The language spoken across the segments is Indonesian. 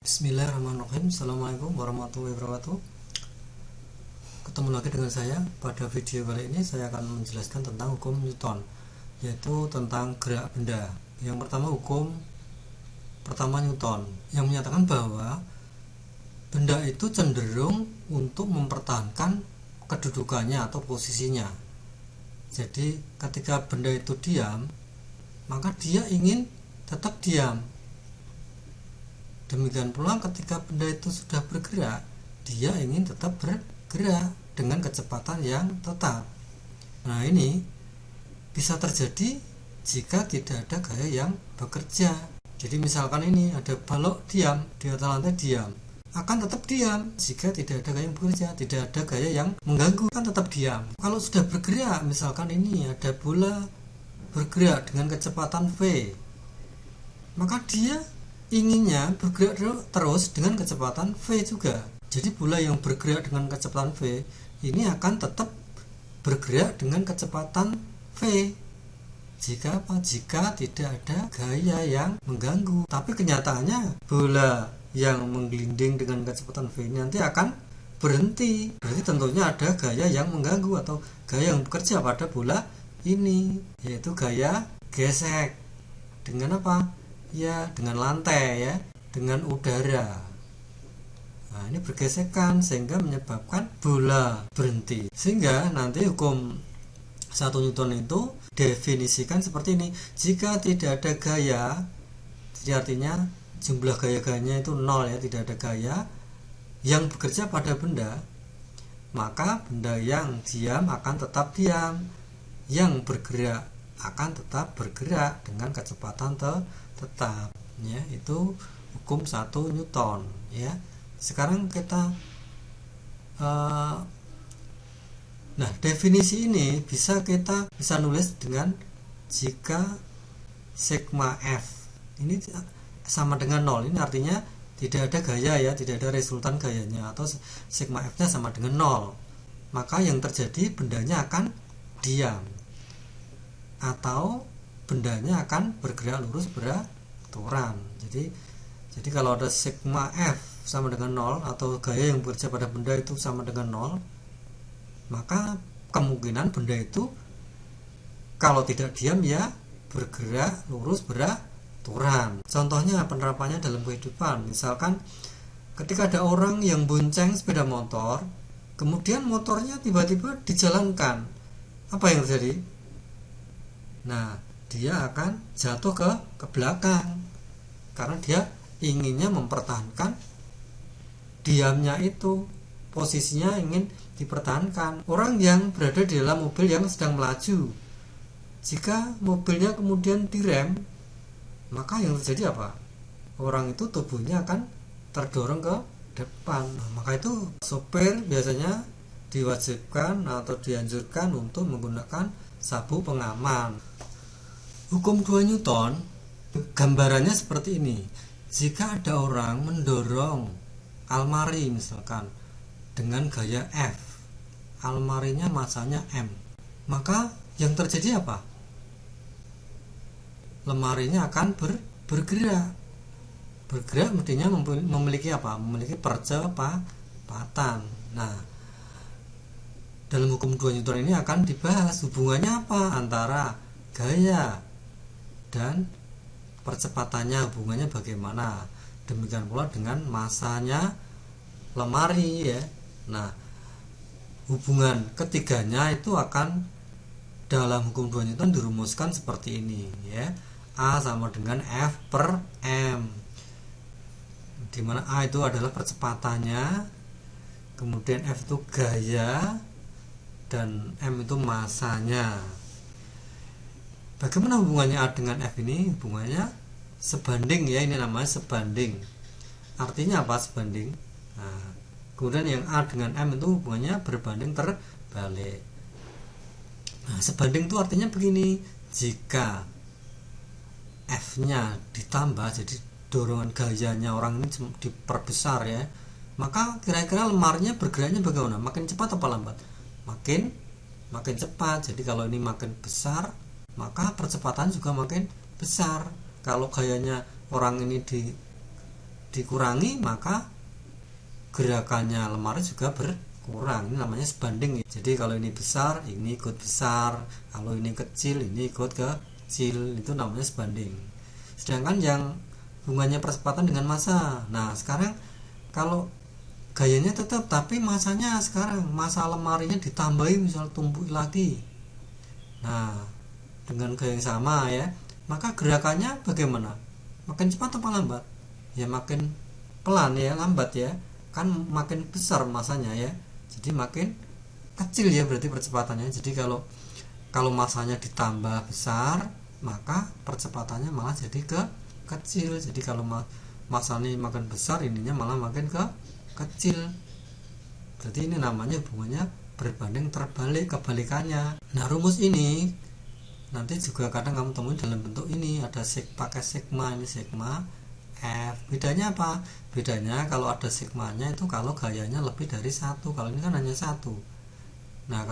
Bismillahirrahmanirrahim. Assalamualaikum warahmatullahi wabarakatuh. Ketemu lagi dengan saya. Pada video kali ini saya akan menjelaskan tentang hukum Newton, yaitu tentang gerak benda. Yang pertama, hukum pertama Newton yang menyatakan bahwa benda itu cenderung untuk mempertahankan kedudukannya atau posisinya. Jadi ketika benda itu diam, maka dia ingin tetap diam. Demikian pula ketika benda itu sudah bergerak, dia ingin tetap bergerak dengan kecepatan yang tetap. Nah, ini bisa terjadi jika tidak ada gaya yang bekerja. Jadi misalkan ini ada balok diam di atas lantai, diam akan tetap diam jika tidak ada gaya yang bekerja, tidak ada gaya yang mengganggu, kan tetap diam. Kalau sudah bergerak, misalkan ini ada bola bergerak dengan kecepatan v, maka dia inginnya bergerak terus dengan kecepatan v juga. Jadi bola yang bergerak dengan kecepatan v ini akan tetap bergerak dengan kecepatan v jika tidak ada gaya yang mengganggu. Tapi kenyataannya bola yang menggelinding dengan kecepatan v ini nanti akan berhenti. Berarti tentunya ada gaya yang mengganggu atau gaya yang bekerja pada bola ini, yaitu gaya gesek. Dengan apa? Ya, dengan lantai, ya, dengan udara. Nah, ini bergesekan sehingga menyebabkan bola berhenti. Sehingga nanti hukum 1 Newton itu definisikan seperti ini. Jika tidak ada gaya, jadi artinya jumlah gaya-gayanya itu 0, ya, tidak ada gaya yang bekerja pada benda, maka benda yang diam akan tetap diam, yang bergerak akan tetap bergerak dengan kecepatan tetap, ya. Itu hukum 1 Newton, ya. Sekarang kita nah, definisi ini bisa nulis dengan jika sigma f ini sama dengan 0. Ini artinya tidak ada gaya, ya, tidak ada resultan gayanya, atau sigma f nya sama dengan 0, maka yang terjadi bendanya akan diam atau bendanya akan bergerak lurus beraturan. Jadi kalau ada sigma f sama dengan 0 atau gaya yang bekerja pada benda itu sama dengan 0, maka kemungkinan benda itu kalau tidak diam, ya, bergerak lurus beraturan. Contohnya penerapannya dalam kehidupan, misalkan ketika ada orang yang bonceng sepeda motor, kemudian motornya tiba-tiba dijalankan, apa yang terjadi? Nah, dia akan jatuh ke belakang karena dia inginnya mempertahankan diamnya itu, posisinya ingin dipertahankan. Orang yang berada di dalam mobil yang sedang melaju, jika mobilnya kemudian direm, maka yang terjadi apa? Orang itu tubuhnya akan terdorong ke depan. Nah, maka itu sopir biasanya diwajibkan atau dianjurkan untuk menggunakan sabuk pengaman. Hukum 2 Newton gambarannya seperti ini. Jika ada orang mendorong almari misalkan dengan gaya F, almarinya masanya M, maka yang terjadi apa? Lemarinya akan bergerak mestinya memiliki apa? Memiliki percepatan. Nah, dalam hukum 2 Newton ini akan dibahas hubungannya apa antara gaya dan percepatannya, hubungannya bagaimana. Demikian pula dengan masanya lemari, ya. Nah, hubungan ketiganya itu akan dalam hukum 2 Newton dirumuskan seperti ini, ya. A sama dengan F per M, di mana A itu adalah percepatannya, kemudian F itu gaya, dan M itu masanya. Bagaimana hubungannya A dengan F ini? Hubungannya sebanding, ya, ini namanya sebanding. Artinya apa sebanding? Nah, kemudian yang A dengan M itu hubungannya berbanding terbalik. Nah, sebanding itu artinya begini, jika F nya ditambah, jadi dorongan gayanya orang ini diperbesar, ya, maka kira-kira lemarnya bergeraknya bagaimana? Makin cepat apa lambat? Makin cepat. Jadi kalau ini makin besar, maka percepatan juga makin besar. Kalau gayanya orang ini dikurangi, maka gerakannya lemari juga berkurang. Ini namanya sebanding. Jadi kalau ini besar, ini ikut besar, kalau ini kecil, ini ikut kecil, itu namanya sebanding. Sedangkan yang hubungannya percepatan dengan massa, nah sekarang kalau gayanya tetap tapi massanya sekarang, massa lemarinya ditambahi, misal tumbuh lagi, nah dengan gaya yang sama ya, maka gerakannya bagaimana? Makin cepat atau lambat? Ya makin pelan ya, lambat ya, kan makin besar masanya ya, jadi makin kecil ya berarti percepatannya. Jadi kalau masanya ditambah besar, maka percepatannya malah jadi kecil. Jadi kalau masanya makin besar, ininya malah makin kecil. Berarti ini namanya hubungannya berbanding terbalik, kebalikannya. Nah rumus ini nanti juga kadang kamu temuin dalam bentuk ini, ada pakai sigma, ini sigma F. Bedanya apa? Bedanya kalau ada sigmanya itu kalau gayanya lebih dari satu, kalau ini kan hanya satu. Nah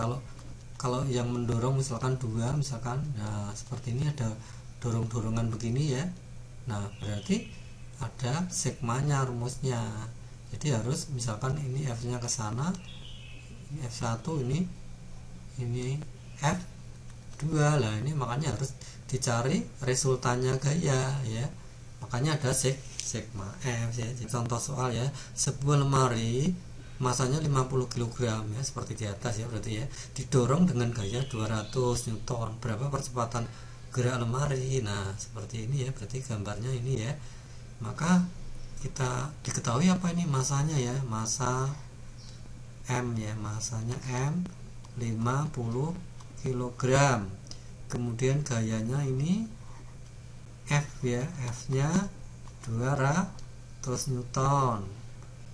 kalau yang mendorong misalkan dua, misalkan, nah seperti ini ada dorong-dorongan begini ya, nah berarti ada sigmanya, rumusnya. Jadi harus misalkan ini F nya ke sana, ini F1, ini F2 lah, ini makanya harus dicari resultannya gaya ya, makanya ada sigma F ya. Jadi contoh soal ya, sebuah lemari masanya 50 kg ya, seperti di atas ya, berarti ya didorong dengan gaya 200 Newton. Berapa percepatan gerak lemari? Nah seperti ini ya, berarti gambarnya ini ya. Maka kita diketahui apa ini masanya ya, massa M ya, masanya M 50 kg. Kemudian gayanya ini F ya, F nya 200 Newton.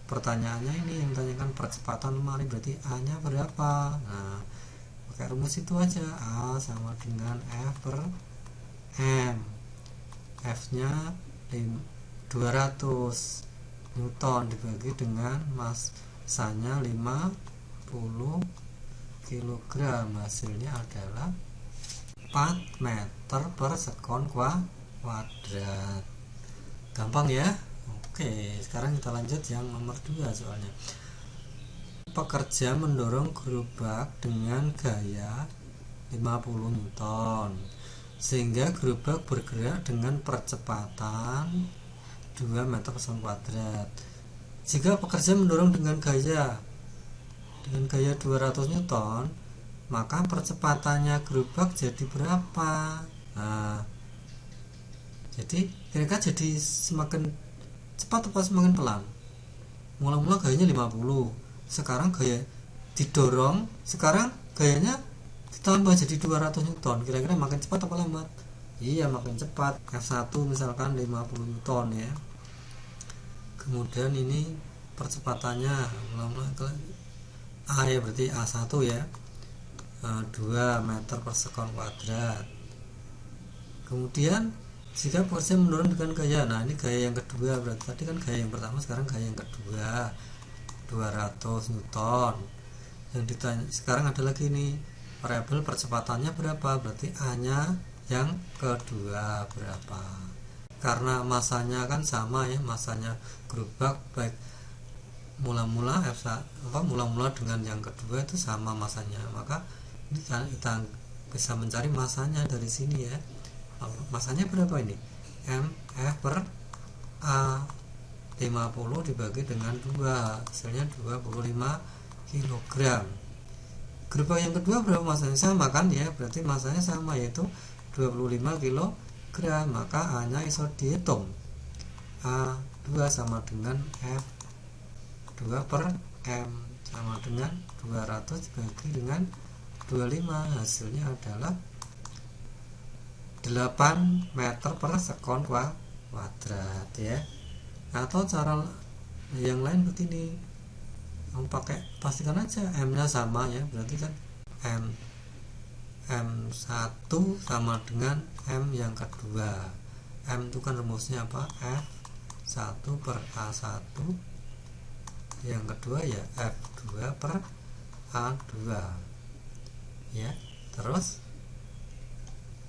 Pertanyaannya ini yang tanyakan percepatan lemari, berarti A nya berapa? Nah pakai rumus itu aja, A sama dengan F per M. F nya 200 Newton dibagi dengan massanya 50 kg, hasilnya adalah 4 meter per sekon kuadrat. Gampang ya. Oke, sekarang kita lanjut yang nomor 2 soalnya. Pekerja mendorong gerobak dengan gaya 50 Newton sehingga gerobak bergerak dengan percepatan 2 meter per sekon kuadrat. Jika pekerja mendorong dengan gaya 200 Newton, maka percepatannya gerobak jadi berapa? Nah, jadi kira-kira jadi semakin cepat atau semakin pelan? Mula-mula gayanya 50, sekarang gaya didorong, sekarang gayanya ditambah jadi 200 Newton, kira-kira makin cepat atau lambat? Iya makin cepat. F1 misalkan 50 Newton ya, kemudian ini percepatannya A ya, berarti A1 ya, 2 meter per sekon kuadrat. Kemudian jika pekerja mendorong dengan gaya, nah ini gaya yang kedua, berarti tadi kan gaya yang pertama, sekarang gaya yang kedua 200 Newton. Yang ditanya sekarang ada lagi nih variabel percepatannya berapa, berarti A nya yang kedua berapa. Karena masanya kan sama ya, masanya gerobak baik mula-mula mula-mula dengan yang kedua itu sama masanya, maka ini kita bisa mencari masanya dari sini ya. Masanya berapa ini? F per A 50 dibagi dengan 2, hasilnya 25 kg. Gerobak yang kedua berapa masanya? Sama kan ya, berarti masanya sama yaitu 25 kg, maka A nya iso dihitung, A2 sama dengan F2 per M sama dengan 200 dibagi dengan 25, hasilnya adalah 8 meter per sekon kuadrat ya. Atau cara yang lain begini, kamu pakai pastikan aja M nya sama ya, berarti kan M1 sama dengan M yang kedua. M itu kan rumusnya apa? F1 per A1, yang kedua ya F2 per A2 ya. Terus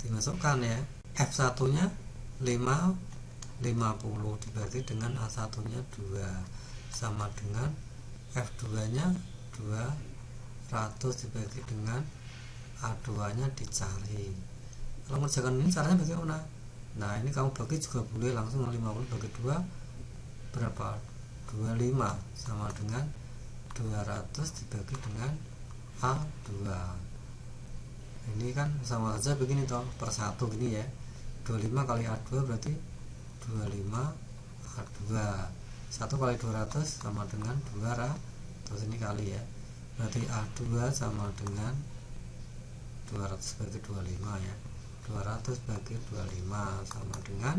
dimasukkan ya, F1 nya 50 50 dibagi dengan A1 nya 2 sama dengan F2 nya 200 dibagi dengan A2 nya dicari. Kalau mengerjakan ini caranya bagaimana? Nah, ini kamu bagi juga boleh langsung 50 bagi 2 berapa? 25 sama dengan 200 dibagi dengan A2. Ini kan sama saja begini toh, per 1 gini ya. 25 kali A2 berarti 25 A2. 1 kali 200 sama dengan 200 ini kali ya. Berarti A2 sama dengan 200 bagi 25 ya. 200 bagi 25 sama dengan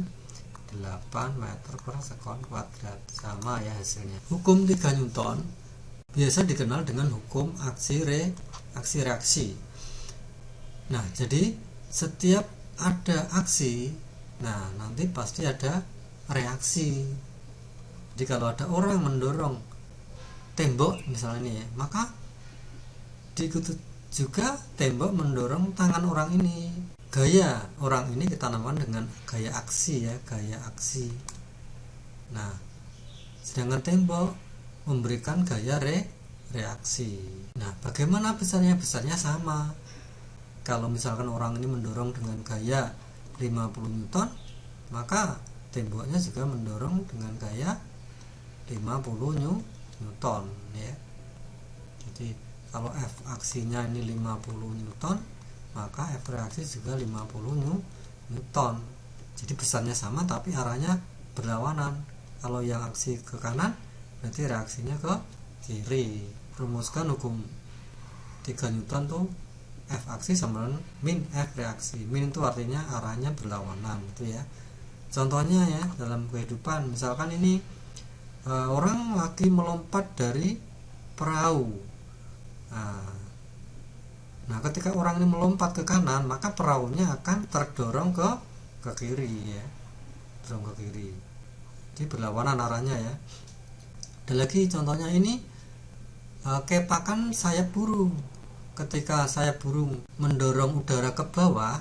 8 meter per sekon kuadrat. Sama ya hasilnya. Hukum 3 Newton biasa dikenal dengan hukum aksi reaksi. Nah, jadi setiap ada aksi, nah nanti pasti ada reaksi. Jadi kalau ada orang mendorong tembok misalnya ini ya, maka diikuti juga tembok mendorong tangan orang ini. Gaya orang ini kita namakan dengan gaya aksi ya, gaya aksi. Nah, sedangkan tembok memberikan gaya reaksi. Nah, bagaimana besarnya? Besarnya sama. Kalau misalkan orang ini mendorong dengan gaya 50 Newton, maka temboknya juga mendorong dengan gaya 50 Newton ya. Jadi kalau F aksinya ini 50 Newton, maka F reaksi juga 50 Newton. Jadi besarnya sama tapi arahnya berlawanan. Kalau yang aksi ke kanan berarti reaksinya ke kiri. Rumuskan hukum 3 Newton tuh F aksi sama dengan min F reaksi. Min itu artinya arahnya berlawanan gitu ya. Contohnya ya dalam kehidupan, misalkan ini orang lagi melompat dari perahu. Nah, ketika orang ini melompat ke kanan, maka perahunya akan terdorong ke kiri ya. Dorong ke kiri. Jadi berlawanan arahnya ya. Ada lagi contohnya ini kepakan sayap burung. Ketika sayap burung mendorong udara ke bawah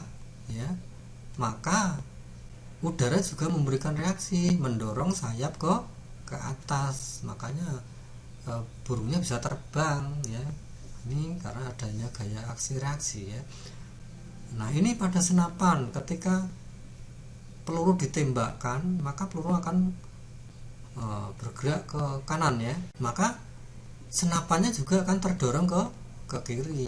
ya, maka udara juga memberikan reaksi mendorong sayap ke atas. Makanya burungnya bisa terbang ya. Ini karena adanya gaya aksi reaksi ya. Nah, ini pada senapan ketika peluru ditembakkan, maka peluru akan bergerak ke kanan ya. Maka senapannya juga akan terdorong ke kiri.